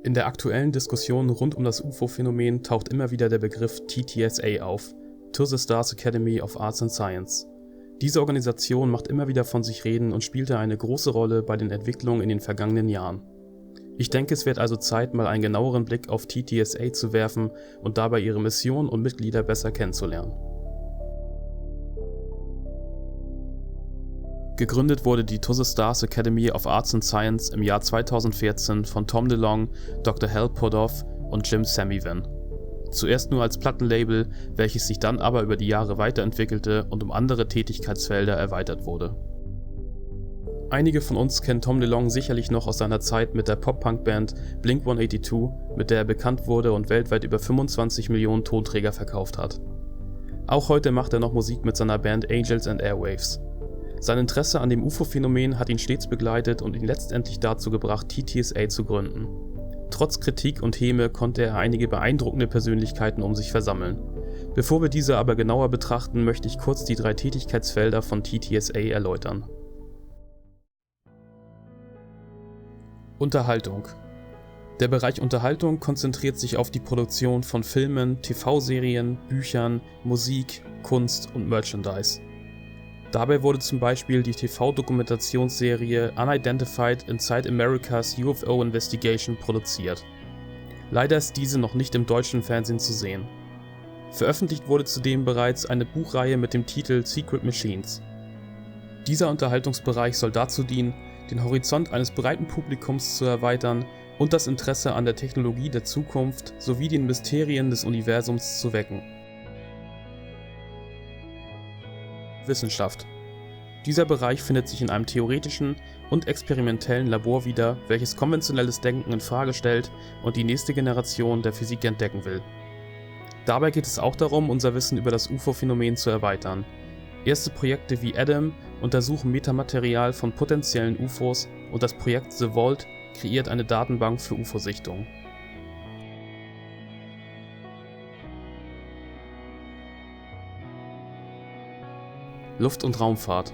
In der aktuellen Diskussion rund um das UFO-Phänomen taucht immer wieder der Begriff TTSA auf, To the Stars Academy of Arts and Science. Diese Organisation macht immer wieder von sich reden und spielte eine große Rolle bei den Entwicklungen in den vergangenen Jahren. Ich denke, es wird also Zeit, mal einen genaueren Blick auf TTSA zu werfen und dabei ihre Mission und Mitglieder besser kennenzulernen. Gegründet wurde die To the Stars Academy of Arts and Science im Jahr 2014 von Tom DeLonge, Dr. Hal Puthoff und Jim Samivan. Zuerst nur als Plattenlabel, welches sich dann aber über die Jahre weiterentwickelte und um andere Tätigkeitsfelder erweitert wurde. Einige von uns kennen Tom DeLonge sicherlich noch aus seiner Zeit mit der Pop-Punk-Band Blink-182, mit der er bekannt wurde und weltweit über 25 Millionen Tonträger verkauft hat. Auch heute macht er noch Musik mit seiner Band Angels and Airwaves. Sein Interesse an dem UFO-Phänomen hat ihn stets begleitet und ihn letztendlich dazu gebracht, TTSA zu gründen. Trotz Kritik und Häme konnte er einige beeindruckende Persönlichkeiten um sich versammeln. Bevor wir diese aber genauer betrachten, möchte ich kurz die 3 Tätigkeitsfelder von TTSA erläutern. Unterhaltung. Der Bereich Unterhaltung konzentriert sich auf die Produktion von Filmen, TV-Serien, Büchern, Musik, Kunst und Merchandise. Dabei wurde zum Beispiel die TV-Dokumentationsserie Unidentified Inside America's UFO Investigation produziert. Leider ist diese noch nicht im deutschen Fernsehen zu sehen. Veröffentlicht wurde zudem bereits eine Buchreihe mit dem Titel Secret Machines. Dieser Unterhaltungsbereich soll dazu dienen, den Horizont eines breiten Publikums zu erweitern und das Interesse an der Technologie der Zukunft sowie den Mysterien des Universums zu wecken. Wissenschaft. Dieser Bereich findet sich in einem theoretischen und experimentellen Labor wieder, welches konventionelles Denken in Frage stellt und die nächste Generation der Physik entdecken will. Dabei geht es auch darum, unser Wissen über das UFO-Phänomen zu erweitern. Erste Projekte wie ADAM untersuchen Metamaterial von potenziellen UFOs und das Projekt The Vault kreiert eine Datenbank für UFO-Sichtungen. Luft- und Raumfahrt.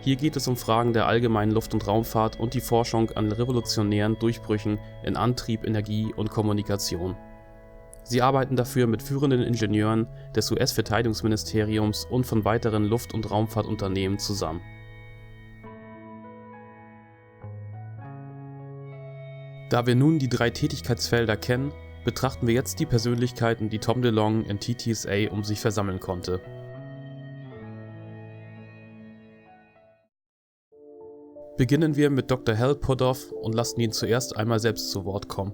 Hier geht es um Fragen der allgemeinen Luft- und Raumfahrt und die Forschung an revolutionären Durchbrüchen in Antrieb, Energie und Kommunikation. Sie arbeiten dafür mit führenden Ingenieuren des US-Verteidigungsministeriums und von weiteren Luft- und Raumfahrtunternehmen zusammen. Da wir nun die 3 Tätigkeitsfelder kennen, betrachten wir jetzt die Persönlichkeiten, die Tom DeLonge in TTSA um sich versammeln konnte. Beginnen wir mit Dr. Hal Puthoff und lassen ihn zuerst einmal selbst zu Wort kommen.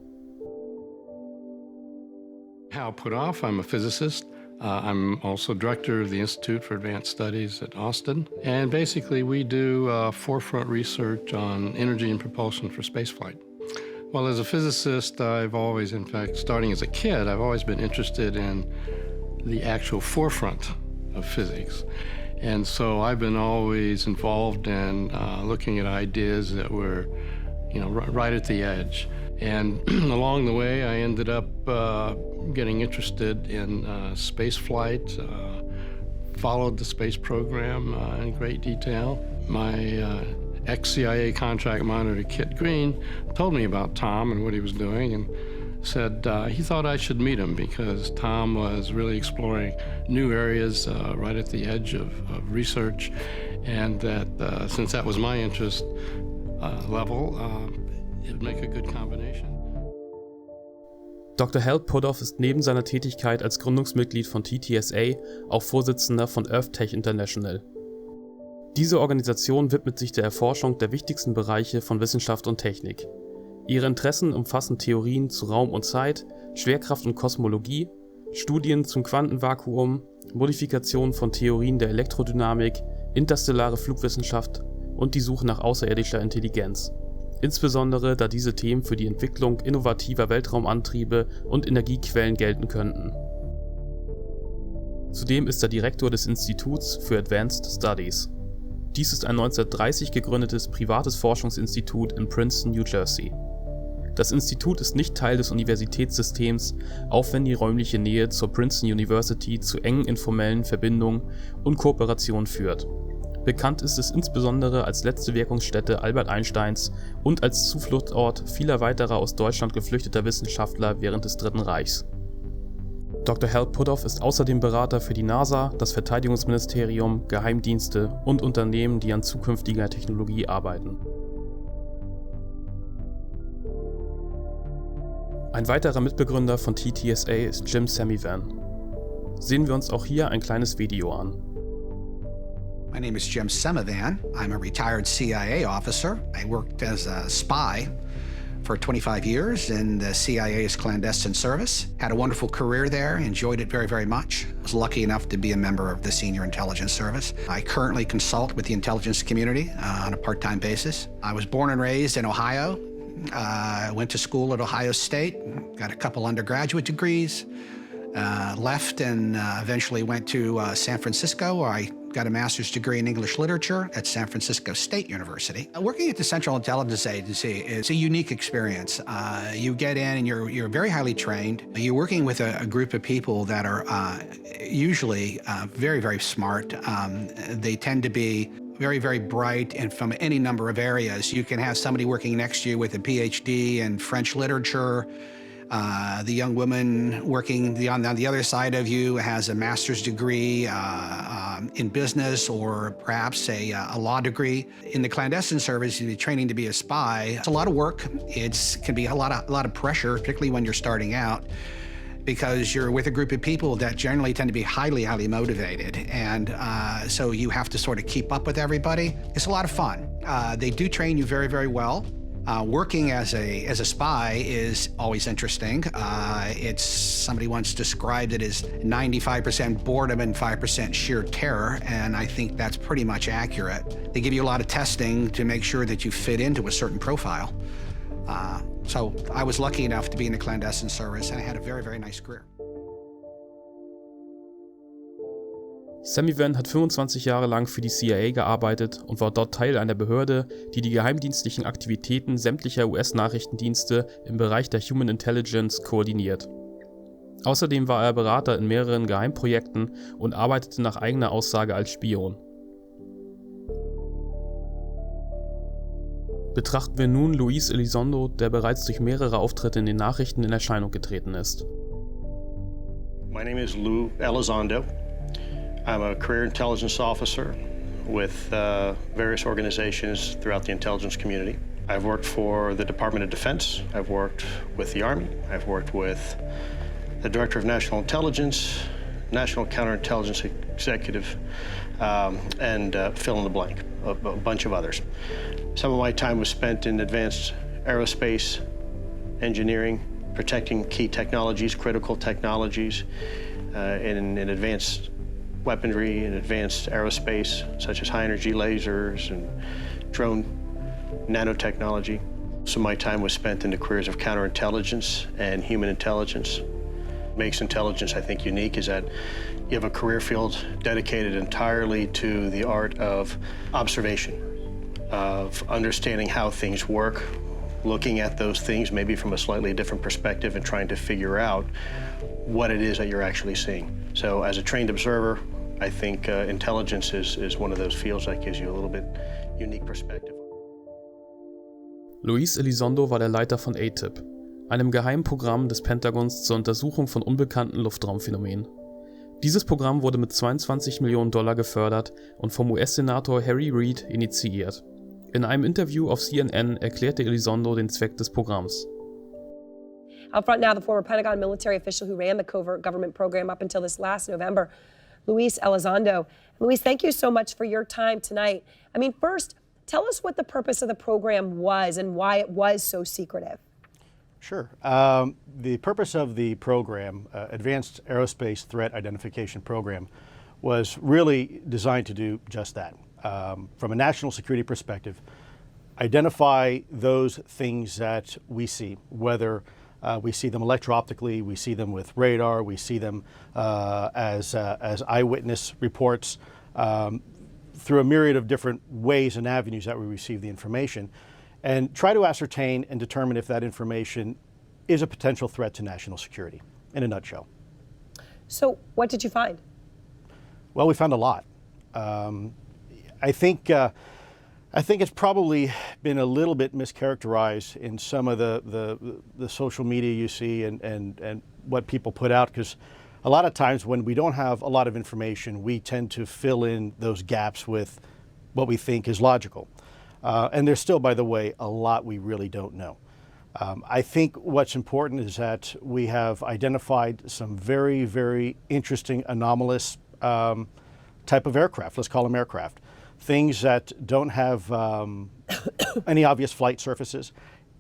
Hal Puthoff, I'm a physicist. I'm also director of the Institute for Advanced Studies at Austin. And basically we do forefront research on energy and propulsion for spaceflight. Well, as a physicist, I've always, in fact, starting as a kid, I've always been interested in the actual forefront of physics. And so I've been always involved in looking at ideas that were, right at the edge. And along the way, I ended up getting interested in space flight, followed the space program in great detail. My ex-CIA contract monitor, Kit Green, told me about Tom and what he was doing, and said he thought I should meet him because Tom was really exploring new areas right at the edge of research, and that since that was my interest level, it would make a good combination. Dr. Hal Puthoff ist neben seiner Tätigkeit als Gründungsmitglied von TTSA auch Vorsitzender von EarthTech International. Diese Organisation widmet sich der Erforschung der wichtigsten Bereiche von Wissenschaft und Technik. Ihre Interessen umfassen Theorien zu Raum und Zeit, Schwerkraft und Kosmologie, Studien zum Quantenvakuum, Modifikation von Theorien der Elektrodynamik, interstellare Flugwissenschaft und die Suche nach außerirdischer Intelligenz. Insbesondere da diese Themen für die Entwicklung innovativer Weltraumantriebe und Energiequellen gelten könnten. Zudem ist er Direktor des Instituts für Advanced Studies. Dies ist ein 1930 gegründetes privates Forschungsinstitut in Princeton, New Jersey. Das Institut ist nicht Teil des Universitätssystems, auch wenn die räumliche Nähe zur Princeton University zu engen informellen Verbindungen und Kooperationen führt. Bekannt ist es insbesondere als letzte Wirkungsstätte Albert Einsteins und als Zufluchtsort vieler weiterer aus Deutschland geflüchteter Wissenschaftler während des Dritten Reichs. Dr. Hal Puthoff ist außerdem Berater für die NASA, das Verteidigungsministerium, Geheimdienste und Unternehmen, die an zukünftiger Technologie arbeiten. Ein weiterer Mitbegründer von TTSA ist Jim Semivan. Sehen wir uns auch hier ein kleines Video an. My name is Jim Semivan. I'm a retired CIA officer. I worked as a spy for 25 years in the CIA's clandestine service. Had a wonderful career there, enjoyed it very, very much. Was lucky enough to be a member of the Senior Intelligence Service. I currently consult with the intelligence community on a part-time basis. I was born and raised in Ohio. Went to school at Ohio State, got a couple undergraduate degrees, left and eventually went to San Francisco, where I got a master's degree in English literature at San Francisco State University. Working at the Central Intelligence Agency is a unique experience. You get in and you're very highly trained. You're working with a group of people that are usually very, very smart. They tend to be very, very bright and from any number of areas. You can have somebody working next to you with a PhD in French literature. The young woman working on the other side of you has a master's degree in business or perhaps a law degree. In the clandestine service, you're training to be a spy. It's a lot of work. It can be a lot of pressure, particularly when you're starting out, because you're with a group of people that generally tend to be highly, highly motivated. And so you have to sort of keep up with everybody. It's a lot of fun. They do train you very, very well. Working as a spy is always interesting. It's somebody once described it as 95% boredom and 5% sheer terror, and I think that's pretty much accurate. They give you a lot of testing to make sure that you fit into a certain profile. So I was lucky enough to be in the clandestine service, and I had a very, very nice career. Semivan hat 25 Jahre lang für die CIA gearbeitet und war dort Teil einer Behörde, die die geheimdienstlichen Aktivitäten sämtlicher US-Nachrichtendienste im Bereich der Human Intelligence koordiniert. Außerdem war er Berater in mehreren Geheimprojekten und arbeitete nach eigener Aussage als Spion. Betrachten wir nun Luis Elizondo, der bereits durch mehrere Auftritte in den Nachrichten in Erscheinung getreten ist. My name is Lou Elizondo. I'm a career intelligence officer with various organizations throughout the intelligence community. I've worked for the Department of Defense, I've worked with the Army, I've worked with the Director of National Intelligence, National Counterintelligence Executive, and fill in the blank, a bunch of others. Some of my time was spent in advanced aerospace engineering, protecting key technologies, critical technologies, in advanced weaponry and advanced aerospace, such as high-energy lasers and drone nanotechnology. So my time was spent in the careers of counterintelligence and human intelligence. What makes intelligence, I think, unique is that you have a career field dedicated entirely to the art of observation, of understanding how things work, looking at those things maybe from a slightly different perspective and trying to figure out what it is that you're actually seeing. So as a trained observer, I think intelligence is one of those fields that gives you a little bit unique perspective. Luis Elizondo war der Leiter von ATIP, einem geheimen Programm des Pentagons zur Untersuchung von unbekannten Luftraumphänomenen. Dieses Programm wurde mit $22 Millionen gefördert und vom US-Senator Harry Reid initiiert. In einem Interview auf CNN erklärte Elizondo den Zweck des Programms. Out front now, the former Pentagon military official who ran the covert government program up until this last November, Luis Elizondo. Luis, thank you so much for your time tonight. I mean, first, tell us what the purpose of the program was and why it was so secretive. Sure. The purpose of the program, Advanced Aerospace Threat Identification Program, was really designed to do just that. From a national security perspective, identify those things that we see, whether we see them electro-optically, we see them with radar, we see them as eyewitness reports, through a myriad of different ways and avenues that we receive the information, and try to ascertain and determine if that information is a potential threat to national security, in a nutshell. So what did you find? Well, we found a lot. I think it's probably been a little bit mischaracterized in some of the social media you see and what people put out, because a lot of times when we don't have a lot of information, we tend to fill in those gaps with what we think is logical. And there's still, by the way, a lot we really don't know. I think what's important is that we have identified some very, very interesting anomalous type of aircraft. Let's call them aircraft. Things that don't have any obvious flight surfaces,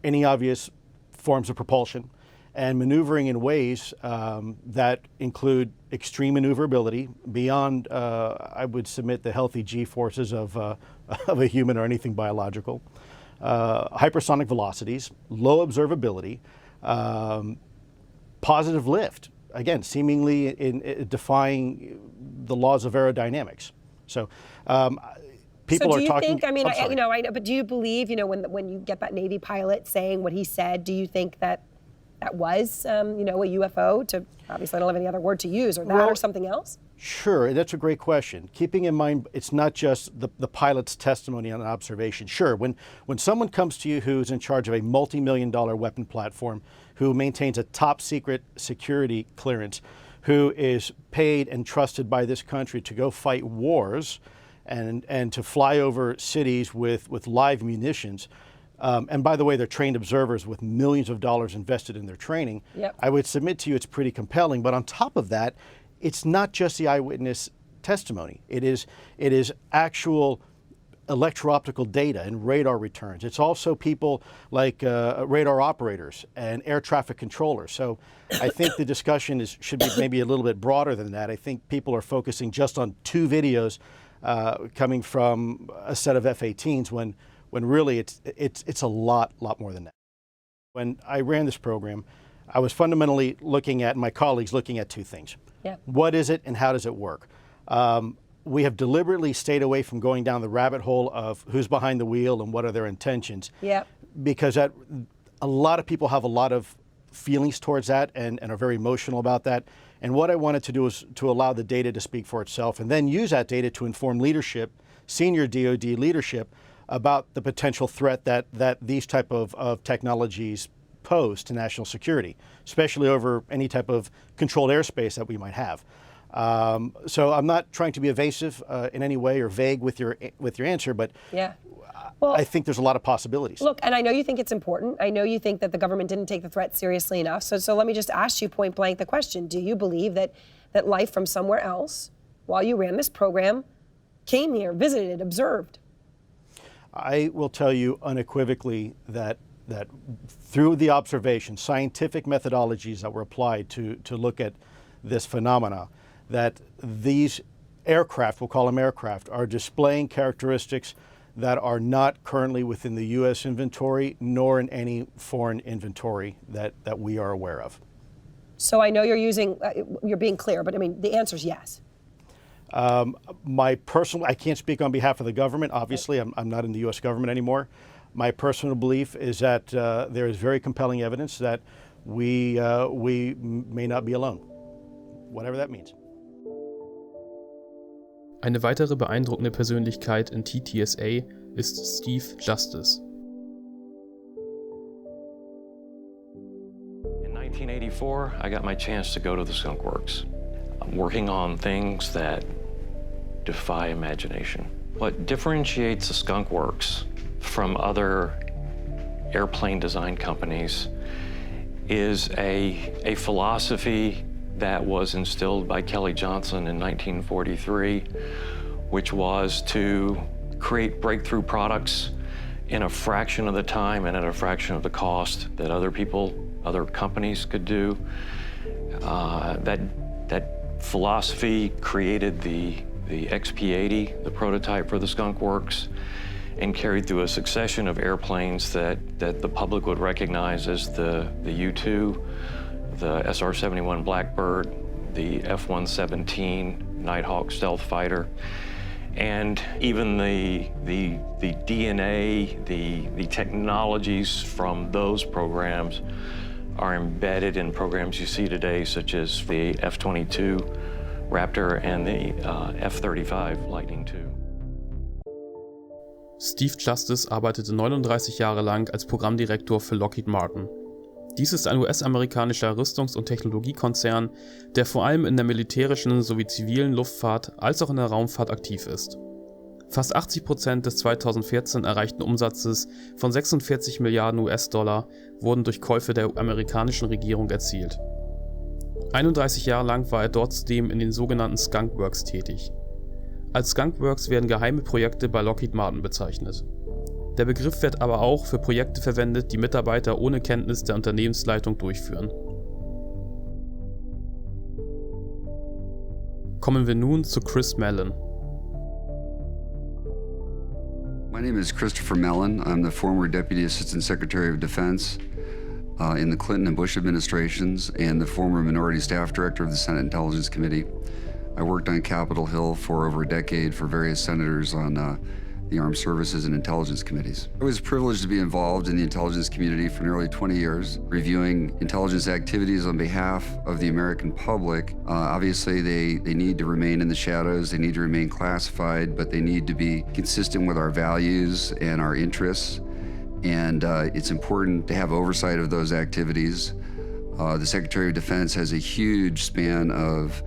any obvious forms of propulsion, and maneuvering in ways that include extreme maneuverability beyond, I would submit, the healthy G-forces of a human or anything biological. Hypersonic velocities, low observability, positive lift, again, seemingly in defying the laws of aerodynamics. So people so do are you talking. think, I mean, I know, but do you believe, when you get that Navy pilot saying what he said, do you think that was, a UFO? To obviously, I don't have any other word to use, or that, or something else? Sure, that's a great question. Keeping in mind, it's not just the pilot's testimony on an observation. Sure, when someone comes to you who's in charge of a multi-million-dollar weapon platform, who maintains a top secret security clearance, who is paid and trusted by this country to go fight wars and to fly over cities with live munitions, and by the way, they're trained observers with millions of dollars invested in their training, Yep. I would submit to you it's pretty compelling. But on top of that, it's not just the eyewitness testimony. It is actual electro-optical data and radar returns. It's also people like radar operators and air traffic controllers. So I think the discussion should be maybe a little bit broader than that. I think people are focusing just on 2 videos coming from a set of F-18s when really it's a lot more than that. When I ran this program, I was fundamentally looking at, my colleagues looking at 2 things. Yeah. What is it and how does it work? We have deliberately stayed away from going down the rabbit hole of who's behind the wheel and what are their intentions. Yeah. Because a lot of people have a lot of feelings towards that and are very emotional about that. And what I wanted to do is to allow the data to speak for itself and then use that data to inform leadership, senior DoD leadership, about the potential threat that these type of technologies pose to national security, especially over any type of controlled airspace that we might have. So I'm not trying to be evasive in any way or vague with your answer, but Yeah. Well, I think there's a lot of possibilities. Look, and I know you think it's important. I know you think that the government didn't take the threat seriously enough. So let me just ask you point blank the question. Do you believe that life from somewhere else, while you ran this program, came here, visited, observed? I will tell you unequivocally that through the observation, scientific methodologies that were applied to look at this phenomena, that these aircraft, we'll call them aircraft, are displaying characteristics that are not currently within the U.S. inventory, nor in any foreign inventory that we are aware of. So I know you're being clear, but I mean, the answer is yes. I can't speak on behalf of the government. Obviously, I'm not in the U.S. government anymore. My personal belief is that there is very compelling evidence that we may not be alone, whatever that means. Eine weitere beeindruckende Persönlichkeit in TTSA ist Steve Justice. In 1984, I got my chance to go to the Skunk Works. I'm working on things that defy imagination. What differentiates the Skunk Works from other airplane design companies is a philosophy that was instilled by Kelly Johnson in 1943, which was to create breakthrough products in a fraction of the time and at a fraction of the cost that other companies could do. That philosophy created the XP-80, the prototype for the Skunk Works, and carried through a succession of airplanes that the public would recognize as the U-2, the SR-71 Blackbird, the F-117 Nighthawk stealth fighter, and even the DNA, the technologies from those programs are embedded in programs you see today, such as the F-22 Raptor and the F-35 Lightning II. Steve Justice arbeitete 39 Jahre lang als Programmdirektor für Lockheed Martin. Dies ist ein US-amerikanischer Rüstungs- und Technologiekonzern, der vor allem in der militärischen sowie zivilen Luftfahrt als auch in der Raumfahrt aktiv ist. Fast 80% des 2014 erreichten Umsatzes von 46 Milliarden US-Dollar wurden durch Käufe der amerikanischen Regierung erzielt. 31 Jahre lang war er dort zudem in den sogenannten Skunk Works tätig. Als Skunk Works werden geheime Projekte bei Lockheed Martin bezeichnet. Der Begriff wird aber auch für Projekte verwendet, die Mitarbeiter ohne Kenntnis der Unternehmensleitung durchführen. Kommen wir nun zu Chris Mellon. My name is Christopher Mellon. I'm the former Deputy Assistant Secretary of Defense in the Clinton and Bush administrations and the former Minority Staff Director of the Senate Intelligence Committee. I worked on Capitol Hill for over a decade for various senators on the Armed Services and Intelligence Committees. I was privileged to be involved in the intelligence community for nearly 20 years, reviewing intelligence activities on behalf of the American public. Obviously, they need to remain in the shadows, they need to remain classified, but they need to be consistent with our values and our interests. And it's important to have oversight of those activities. The Secretary of Defense has a huge span of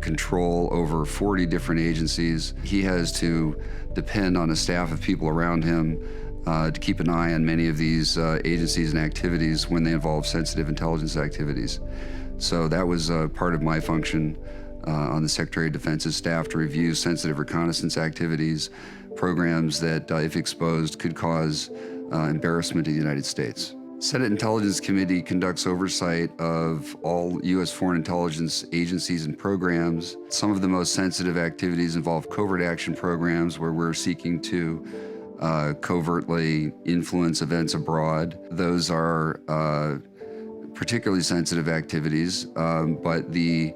control over 40 different agencies. He has to depend on a staff of people around him to keep an eye on many of these agencies and activities when they involve sensitive intelligence activities. So that was part of my function on the Secretary of Defense's staff to review sensitive reconnaissance activities, programs that, if exposed, could cause embarrassment to the United States. Senate Intelligence Committee conducts oversight of all U.S. foreign intelligence agencies and programs. Some of the most sensitive activities involve covert action programs where we're seeking to covertly influence events abroad. Those are particularly sensitive activities, but the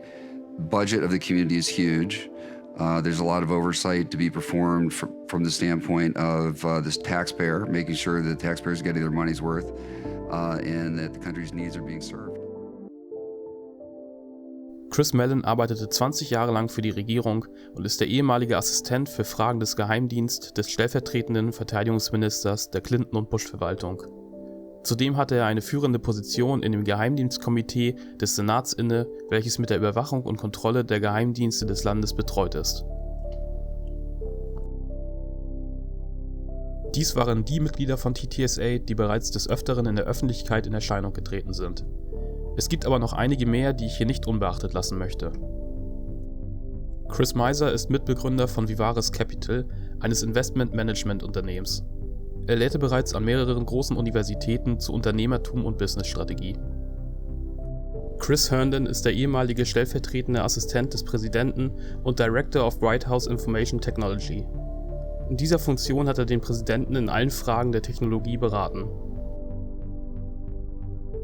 budget of the community is huge. There's a lot of oversight to be performed from the standpoint of this taxpayer, making sure that the taxpayers are getting their money's worth. And that the country's needs are being served. Chris Mellon arbeitete 20 Jahre lang für die Regierung und ist der ehemalige Assistent für Fragen des Geheimdienstes des stellvertretenden Verteidigungsministers der Clinton- und Bush-Verwaltung. Zudem hatte er eine führende Position in dem Geheimdienstkomitee des Senats inne, welches mit der Überwachung und Kontrolle der Geheimdienste des Landes betreut ist. Dies waren die Mitglieder von TTSA, die bereits des Öfteren in der Öffentlichkeit in Erscheinung getreten sind. Es gibt aber noch einige mehr, die ich hier nicht unbeachtet lassen möchte. Chris Miser ist Mitbegründer von Vivaris Capital, eines Investment-Management-Unternehmens. Er lehrte bereits an mehreren großen Universitäten zu Unternehmertum und Businessstrategie. Chris Herndon ist der ehemalige stellvertretende Assistent des Präsidenten und Director of White House Information Technology. In dieser Funktion hat er den Präsidenten in allen Fragen der Technologie beraten.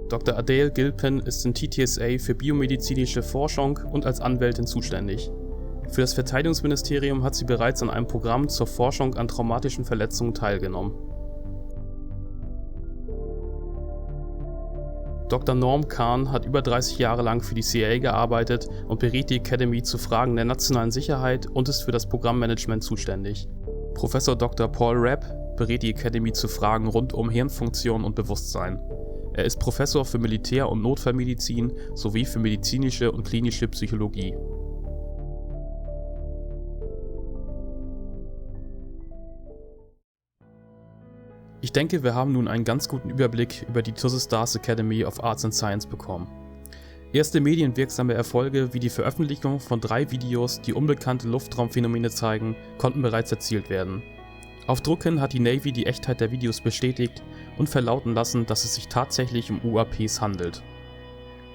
Dr. Adele Gilpin ist in TTSA für biomedizinische Forschung und als Anwältin zuständig. Für das Verteidigungsministerium hat sie bereits an einem Programm zur Forschung an traumatischen Verletzungen teilgenommen. Dr. Norm Kahn hat über 30 Jahre lang für die CIA gearbeitet und berät die Academy zu Fragen der nationalen Sicherheit und ist für das Programmmanagement zuständig. Professor Dr. Paul Rapp berät die Academy zu Fragen rund um Hirnfunktion und Bewusstsein. Er ist Professor für Militär- und Notfallmedizin sowie für medizinische und klinische Psychologie. Ich denke, wir haben nun einen ganz guten Überblick über die To The Stars Academy of Arts and Science bekommen. Erste medienwirksame Erfolge wie die Veröffentlichung von 3 Videos, die unbekannte Luftraumphänomene zeigen, konnten bereits erzielt werden. Auf Druck hin hat die Navy die Echtheit der Videos bestätigt und verlauten lassen, dass es sich tatsächlich um UAPs handelt.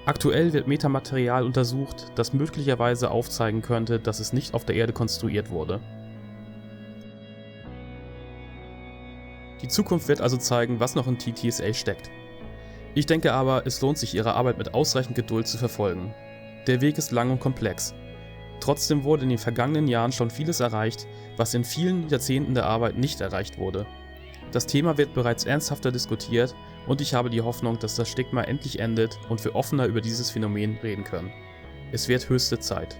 Aktuell wird Metamaterial untersucht, das möglicherweise aufzeigen könnte, dass es nicht auf der Erde konstruiert wurde. Die Zukunft wird also zeigen, was noch in TTSA steckt. Ich denke aber, es lohnt sich, ihre Arbeit mit ausreichend Geduld zu verfolgen. Der Weg ist lang und komplex. Trotzdem wurde in den vergangenen Jahren schon vieles erreicht, was in vielen Jahrzehnten der Arbeit nicht erreicht wurde. Das Thema wird bereits ernsthafter diskutiert und ich habe die Hoffnung, dass das Stigma endlich endet und wir offener über dieses Phänomen reden können. Es wird höchste Zeit.